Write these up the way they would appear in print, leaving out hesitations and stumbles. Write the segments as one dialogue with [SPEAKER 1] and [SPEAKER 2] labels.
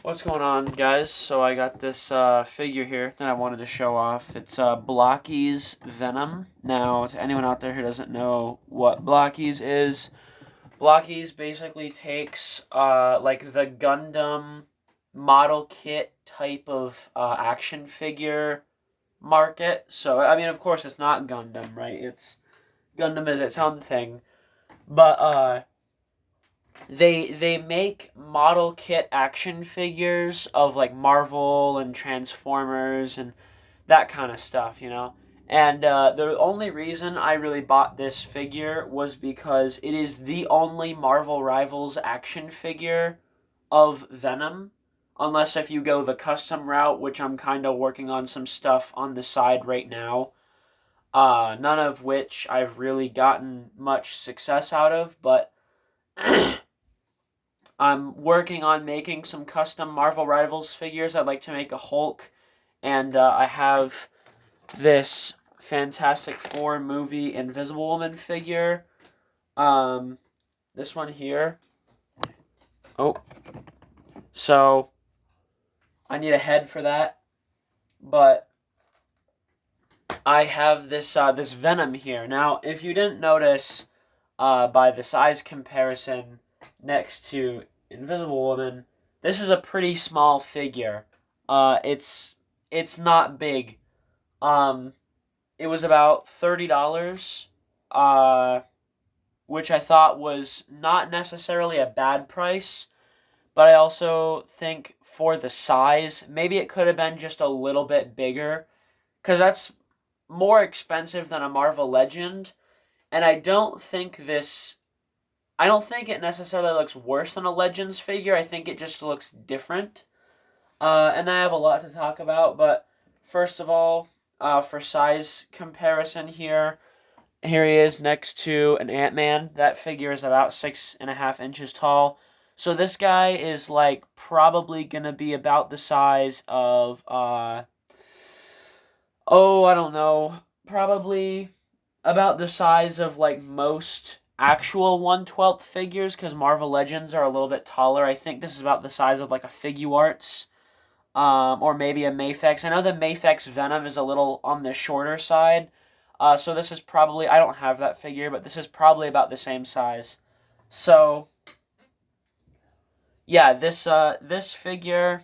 [SPEAKER 1] What's going on, guys? So I got this figure here that I wanted to show off. It's Blocky's Venom. Now, to anyone out there who doesn't know what Blocky's is, Blocky's basically takes like the Gundam model kit type of action figure market. So, I mean, of course, it's not Gundam, right? Gundam is its own thing. But they make model kit action figures of like Marvel and Transformers and that kind of stuff, you know. And the only reason I really bought this figure was because it is the only Marvel Rivals action figure of Venom. Unless if you go the custom route, which I'm kind of working on some stuff on the side right now. None of which I've really gotten much success out of, but I'm working on making some custom Marvel Rivals figures. I'd like to make a Hulk, and I have this Fantastic Four movie Invisible Woman figure. This one here. Oh, so I need a head for that, but I have this this Venom here. Now, if you didn't notice, by the size comparison next to Invisible Woman, this is a pretty small figure. It's not big. It was about $30, which I thought was not necessarily a bad price, but I also think for the size, maybe it could have been just a little bit bigger, because that's more expensive than a Marvel Legend, and I don't think it necessarily looks worse than a Legends figure. I think it just looks different. And I have a lot to talk about, but first of all, for size comparison here he is next to an Ant-Man. That figure is about 6.5 inches tall. So this guy is like probably gonna be about the size of, I don't know, probably about the size of like most actual 1/12 figures, because Marvel Legends are a little bit taller. I think this is about the size of like a Figuarts, or maybe a Mafex. I know the Mafex Venom is a little on the shorter side, so this is probably, I don't have that figure, but this is probably about the same size. So yeah, this figure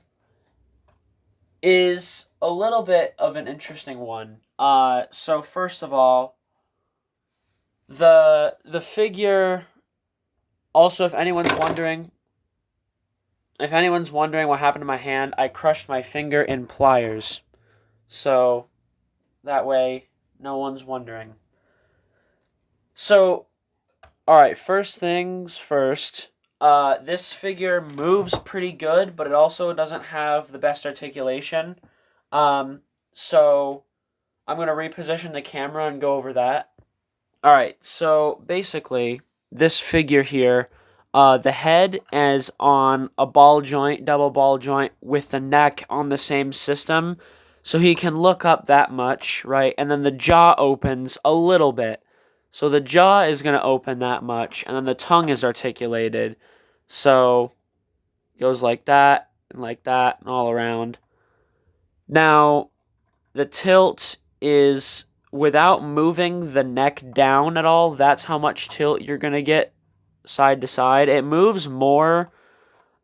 [SPEAKER 1] is a little bit of an interesting one. So first of all, the figure, also, if anyone's wondering what happened to my hand, I crushed my finger in pliers. So that way no one's wondering. So, alright, first things first. This figure moves pretty good, but it also doesn't have the best articulation. So I'm going to reposition the camera and go over that. Alright, so basically, this figure here, the head is on a ball joint, double ball joint, with the neck on the same system, so he can look up that much, right? And then the jaw opens a little bit. So the jaw is going to open that much, and then the tongue is articulated. So it goes like that, and all around. Now, the tilt is without moving the neck down at all. That's how much tilt you're going to get side to side. It moves more.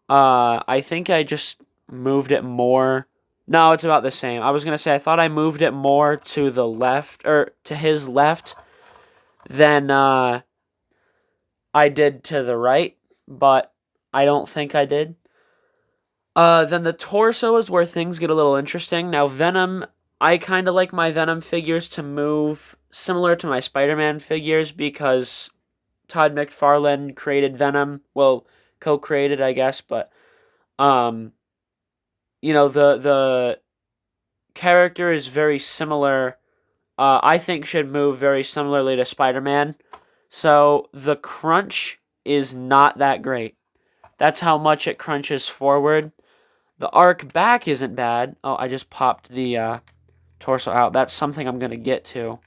[SPEAKER 1] I think I just moved it more. No, it's about the same. I was going to say, I thought I moved it more to the left, or to his left, than I did to the right, but I don't think I did. Then the torso is where things get a little interesting. Now, Venom, I kind of like my Venom figures to move similar to my Spider-Man figures, because Todd McFarlane created Venom. Well, co-created, I guess, but you know, the character is very similar. I think should move very similarly to Spider-Man. So the crunch is not that great. That's how much it crunches forward. The arc back isn't bad. Oh, I just popped the torso out. That's something I'm going to get to.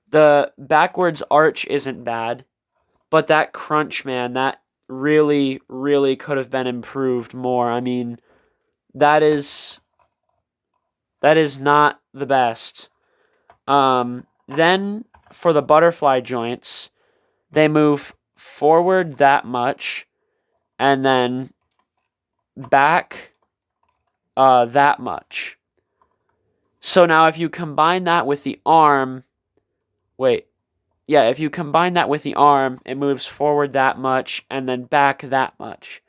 [SPEAKER 1] The backwards arch isn't bad, but that crunch, man, that really, really could have been improved more. I mean, that is not the best. Then for the butterfly joints, they move forward that much and then back that much. So now if you combine that with the arm, if you combine that with the arm, it moves forward that much and then back that much.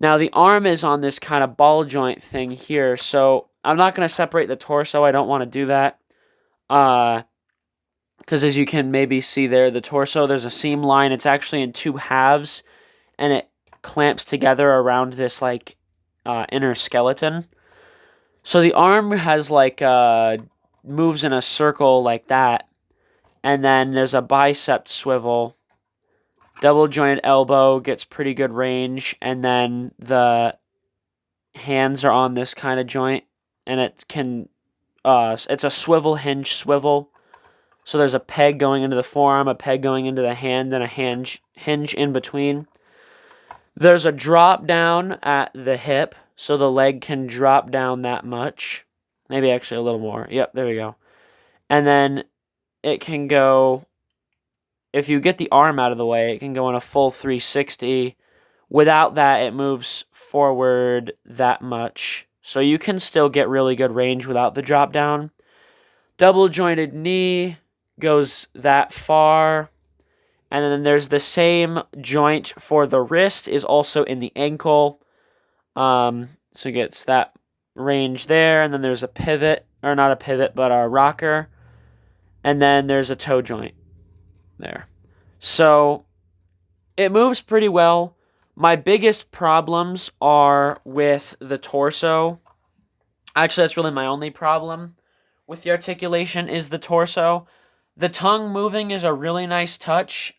[SPEAKER 1] Now the arm is on this kind of ball joint thing here, so I'm not going to separate the torso. I don't want to do that. Because as you can maybe see there, the torso, there's a seam line. It's actually in two halves, and it clamps together around this, like, inner skeleton. So the arm has, like, moves in a circle like that, and then there's a bicep swivel. Double jointed elbow gets pretty good range, and then the hands are on this kind of joint, and it can, it's a swivel hinge swivel. So there's a peg going into the forearm, a peg going into the hand, and a hinge in between. There's a drop down at the hip, so the leg can drop down that much. Maybe actually a little more. Yep, there we go. And then it can go, if you get the arm out of the way, it can go in a full 360. Without that, it moves forward that much. So you can still get really good range without the drop down. Double jointed knee goes that far. And then there's the same joint for the wrist is also in the ankle. So it gets that range there. And then there's a pivot, or not a pivot, but a rocker. And then there's a toe joint there. So it moves pretty well. My biggest problems are with the torso. Actually, that's really my only problem with the articulation is the torso. The tongue moving is a really nice touch.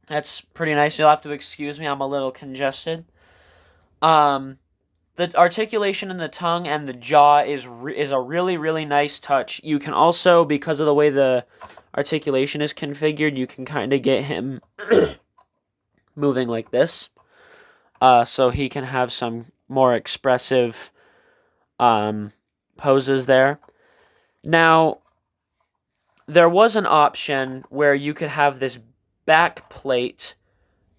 [SPEAKER 1] That's pretty nice. You'll have to excuse me. I'm a little congested. The articulation in the tongue and the jaw is a really, really nice touch. You can also, because of the way the articulation is configured, you can kind of get him moving like this. So he can have some more expressive poses there. Now, there was an option where you could have this back plate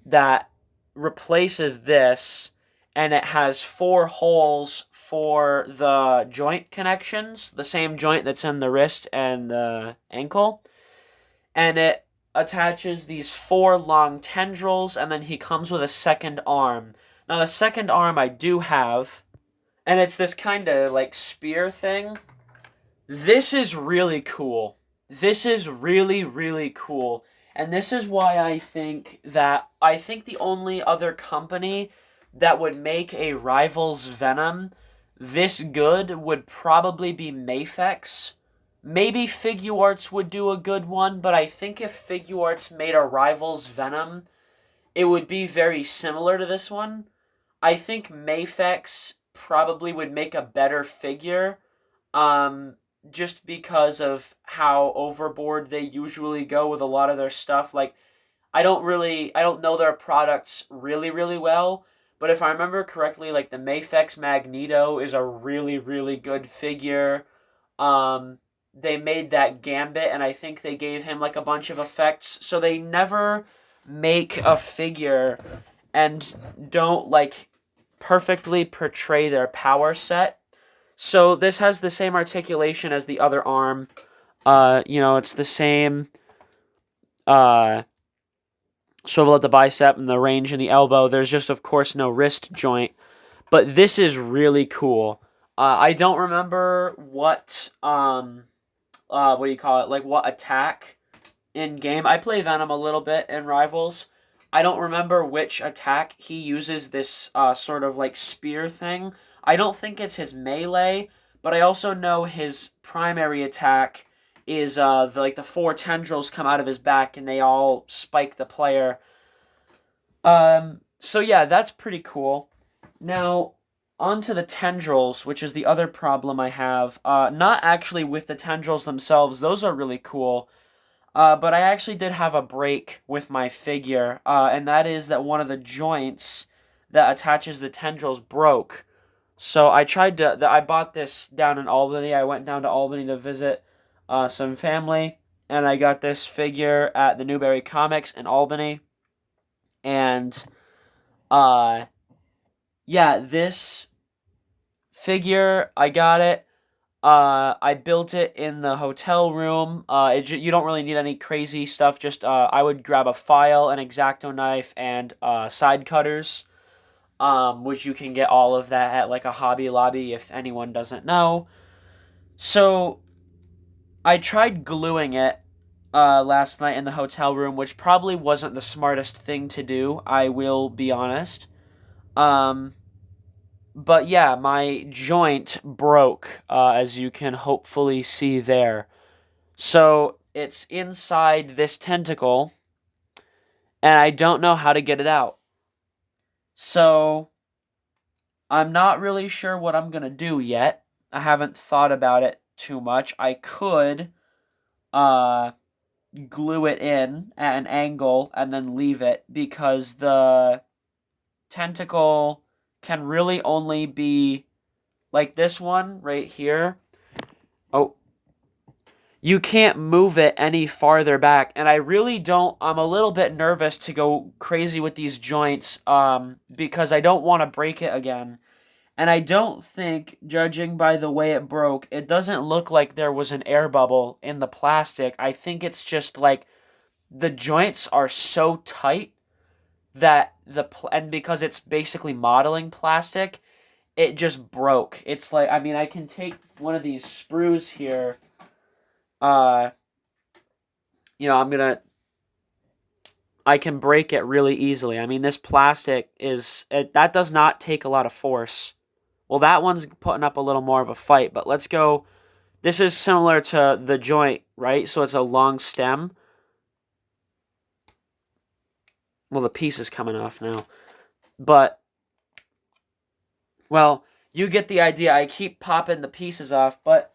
[SPEAKER 1] that replaces this, and it has 4 holes for the joint connections, the same joint that's in the wrist and the ankle, and it attaches these 4 long tendrils, and then he comes with a second arm. Now, the second arm I do have, and it's this kind of, like, spear thing. This is really cool. This is really, really cool. And this is why I think the only other company that would make a Rivals Venom this good would probably be Mafex. Maybe Figuarts would do a good one, but I think if Figuarts made a Rivals Venom, it would be very similar to this one. I think Mafex probably would make a better figure, just because of how overboard they usually go with a lot of their stuff. Like, I don't know their products really, really well, but if I remember correctly, like, the Mafex Magneto is a really, really good figure. They made that Gambit, and I think they gave him, like, a bunch of effects, so they never make a figure and don't, like, perfectly portray their power set. So this has the same articulation as the other arm. It's the same swivel at the bicep and the range in the elbow. There's just, of course, no wrist joint. But this is really cool. I don't remember what what attack in game. I play Venom a little bit in Rivals. I don't remember which attack he uses this sort of like spear thing. I don't think it's his melee, but I also know his primary attack is the 4 tendrils come out of his back and they all spike the player. So yeah, that's pretty cool. Now, onto the tendrils, which is the other problem I have. Not actually with the tendrils themselves, those are really cool. But I actually did have a break with my figure, and that is that one of the joints that attaches the tendrils broke. So I tried to. I bought this down in Albany. I went down to Albany to visit some family, and I got this figure at the Newberry Comics in Albany. And yeah, this figure, I got it. I built it in the hotel room. You don't really need any crazy stuff. Just I would grab a file, an X-Acto knife, and side cutters, which you can get all of that at like a Hobby Lobby if anyone doesn't know. So I tried gluing it last night in the hotel room, which probably wasn't the smartest thing to do. I will be honest. But yeah, my joint broke, as you can hopefully see there. So it's inside this tentacle, and I don't know how to get it out. So I'm not really sure what I'm going to do yet. I haven't thought about it too much. I could glue it in at an angle and then leave it, because the tentacle can really only be like this one right here. Oh, you can't move it any farther back, and I really don't. I'm a little bit nervous to go crazy with these joints, because I don't want to break it again. And I don't think, judging by the way it broke, it doesn't look like there was an air bubble in the plastic. I think it's just like the joints are so tight that and because it's basically modeling plastic, it just broke. It's like, I mean, I can take one of these sprues here. I can break it really easily. I mean, this plastic that does not take a lot of force. Well, that one's putting up a little more of a fight, but let's go. This is similar to the joint, right? So it's a long stem. Well, the piece is coming off now. But, well, you get the idea. I keep popping the pieces off, but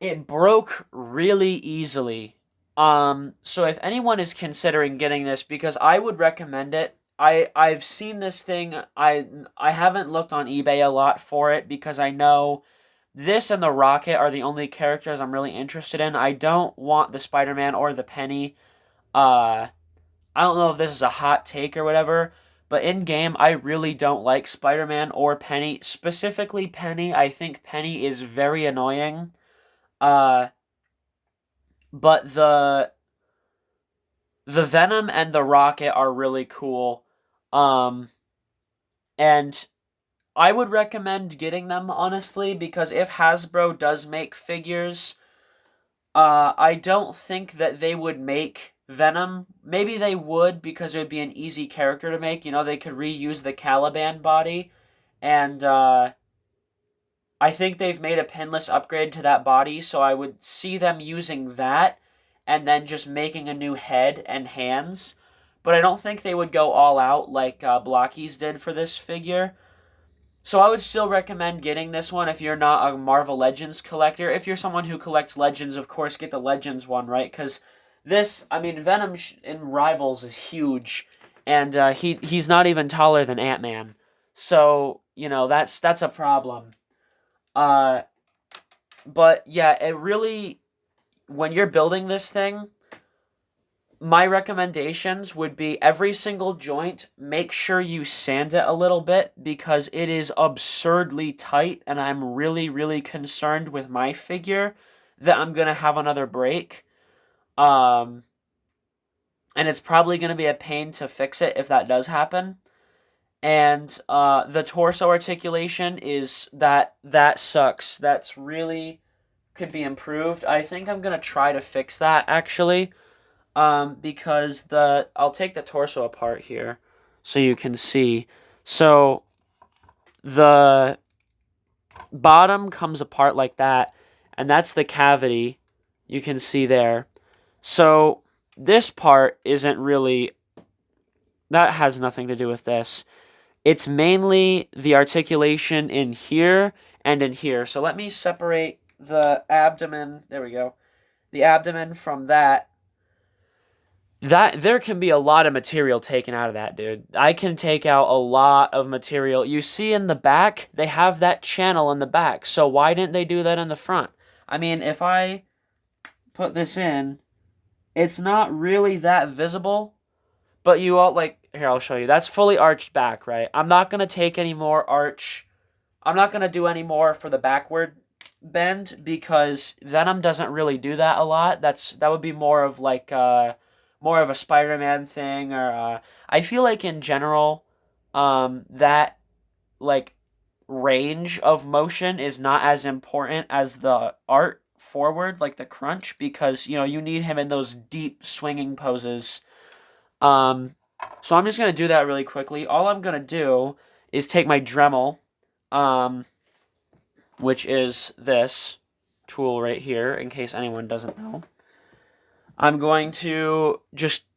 [SPEAKER 1] it broke really easily. So if anyone is considering getting this, because I would recommend it. I've seen this thing. I haven't looked on eBay a lot for it, because I know this and the Rocket are the only characters I'm really interested in. I don't want the Spider-Man or the Penny. I don't know if this is a hot take or whatever, but in game I really don't like Spider-Man or Penny. Specifically Penny. I think Penny is very annoying. But the Venom and the Rocket are really cool. And I would recommend getting them, honestly, because if Hasbro does make figures, I don't think that they would make Venom. Maybe they would, because it would be an easy character to make. You know, they could reuse the Caliban body, and I think they've made a pinless upgrade to that body, so I would see them using that and then just making a new head and hands. But I don't think they would go all out like Blockies did for this figure. So I would still recommend getting this one if you're not a Marvel Legends collector. If you're someone who collects Legends, of course, get the Legends one, right? Because this, I mean, Venom in Rivals is huge, and he's not even taller than Ant-Man. So, you know, that's a problem. But yeah, it really, when you're building this thing, my recommendations would be every single joint, make sure you sand it a little bit, because it is absurdly tight, and I'm really, really concerned with my figure that I'm going to have another break. And it's probably going to be a pain to fix it if that does happen. And the torso articulation that sucks. That's really could be improved. I think I'm going to try to fix that, actually. Because I'll take the torso apart here so you can see. So the bottom comes apart like that, and that's the cavity you can see there. So this part isn't really, that has nothing to do with this. It's mainly the articulation in here and in here. So let me separate the abdomen, there we go, the abdomen from that. that there can be a lot of material taken out of that, dude. I can take out a lot of material. You see in the back, they have that channel in the back. So why didn't they do that in the front? I mean, if I put this in, it's not really that visible, but you all, like, here, I'll show you. That's fully arched back, right? I'm not going to take any more arch. I'm not going to do any more for the backward bend because Venom doesn't really do that a lot. That would be more of like more of a Spider-Man thing, or I feel like in general that like range of motion is not as important as the art forward, like the crunch, because you know you need him in those deep swinging poses. Um, so I'm just gonna do that really quickly. All I'm gonna do is take my Dremel, um, which is this tool right here, in case anyone doesn't know. I'm going to just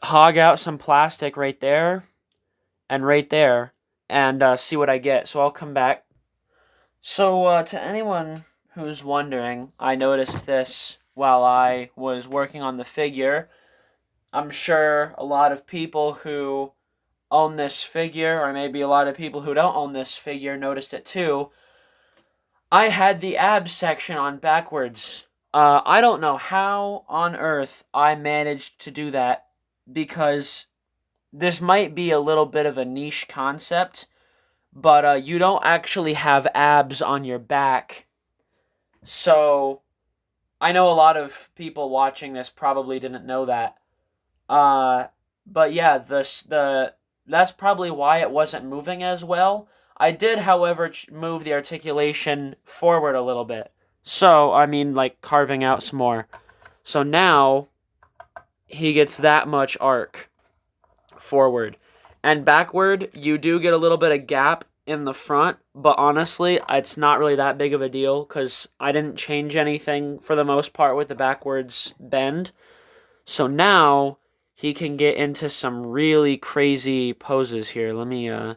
[SPEAKER 1] hog out some plastic right there and see what I get. So I'll come back. So to anyone who's wondering, I noticed this while I was working on the figure. I'm sure a lot of people who own this figure, or maybe a lot of people who don't own this figure, noticed it too. I had the abs section on backwards. I don't know how on earth I managed to do that, because this might be a little bit of a niche concept, but you don't actually have abs on your back. So I know a lot of people watching this probably didn't know that. But yeah, that's probably why it wasn't moving as well. I did, however, move the articulation forward a little bit. So, I mean, like carving out some more. So now he gets that much arc forward. And backward, you do get a little bit of gap in the front, but honestly, it's not really that big of a deal because I didn't change anything for the most part with the backwards bend. So now he can get into some really crazy poses here. Let me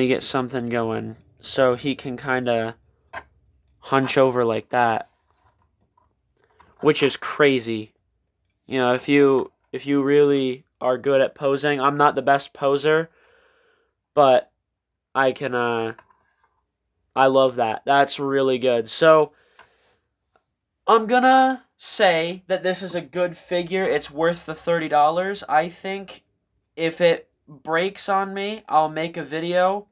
[SPEAKER 1] get something going. So he can kind of hunch over like that, which is crazy. You know, if you really are good at posing, I'm not the best poser, but I can I love that. That's really good. So I'm gonna say that this is a good figure. It's worth the $30. I think if it breaks on me, I'll make a video.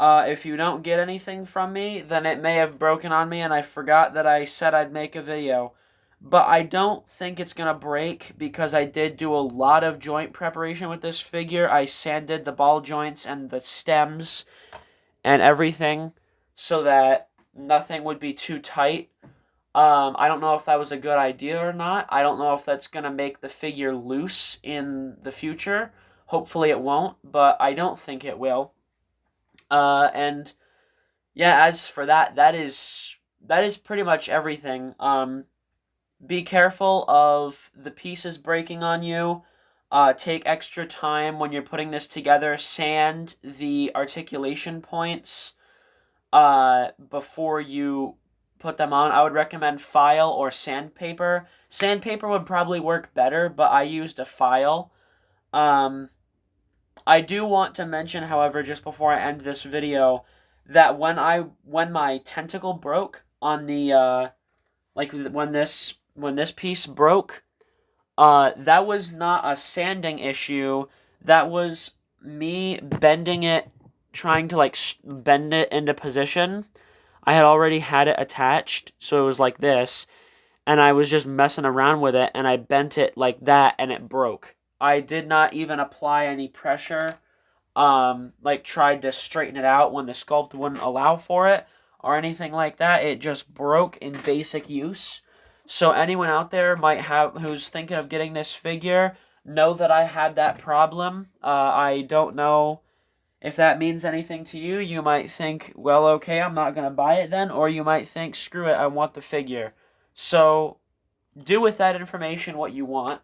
[SPEAKER 1] If you don't get anything from me, then it may have broken on me and I forgot that I said I'd make a video. But I don't think it's going to break because I did do a lot of joint preparation with this figure. I sanded the ball joints and the stems and everything so that nothing would be too tight. I don't know if that was a good idea or not. I don't know if that's going to make the figure loose in the future. Hopefully it won't, but I don't think it will. And yeah, as for that is pretty much everything. Be careful of the pieces breaking on you. Take extra time when you're putting this together. Sand the articulation points before you put them on. I would recommend file or sandpaper. Sandpaper would probably work better, but I used a file. I do want to mention, however, just before I end this video, that when my tentacle broke on the when this piece broke, that was not a sanding issue. That was me bending it, trying to like bend it into position. I had already had it attached, so it was like this, and I was just messing around with it, and I bent it like that, and it broke. I did not even apply any pressure, like tried to straighten it out when the sculpt wouldn't allow for it, or anything like that. It just broke in basic use. So anyone out there who's thinking of getting this figure, know that I had that problem. I don't know if that means anything to you. You might think, well, okay, I'm not going to buy it then. Or you might think, screw it, I want the figure. So do with that information what you want.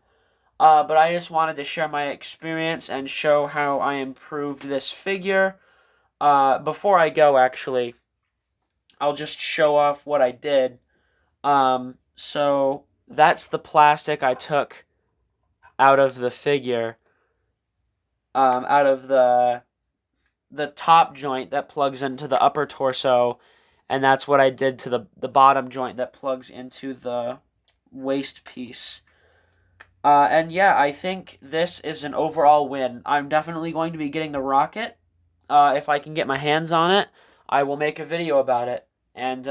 [SPEAKER 1] But I just wanted to share my experience and show how I improved this figure. Before I go, actually, I'll just show off what I did. So that's the plastic I took out of the figure, out of the top joint that plugs into the upper torso, and that's what I did to the bottom joint that plugs into the waist piece. And yeah, I think this is an overall win. I'm definitely going to be getting the rocket. If I can get my hands on it, I will make a video about it. And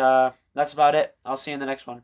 [SPEAKER 1] that's about it. I'll see you in the next one.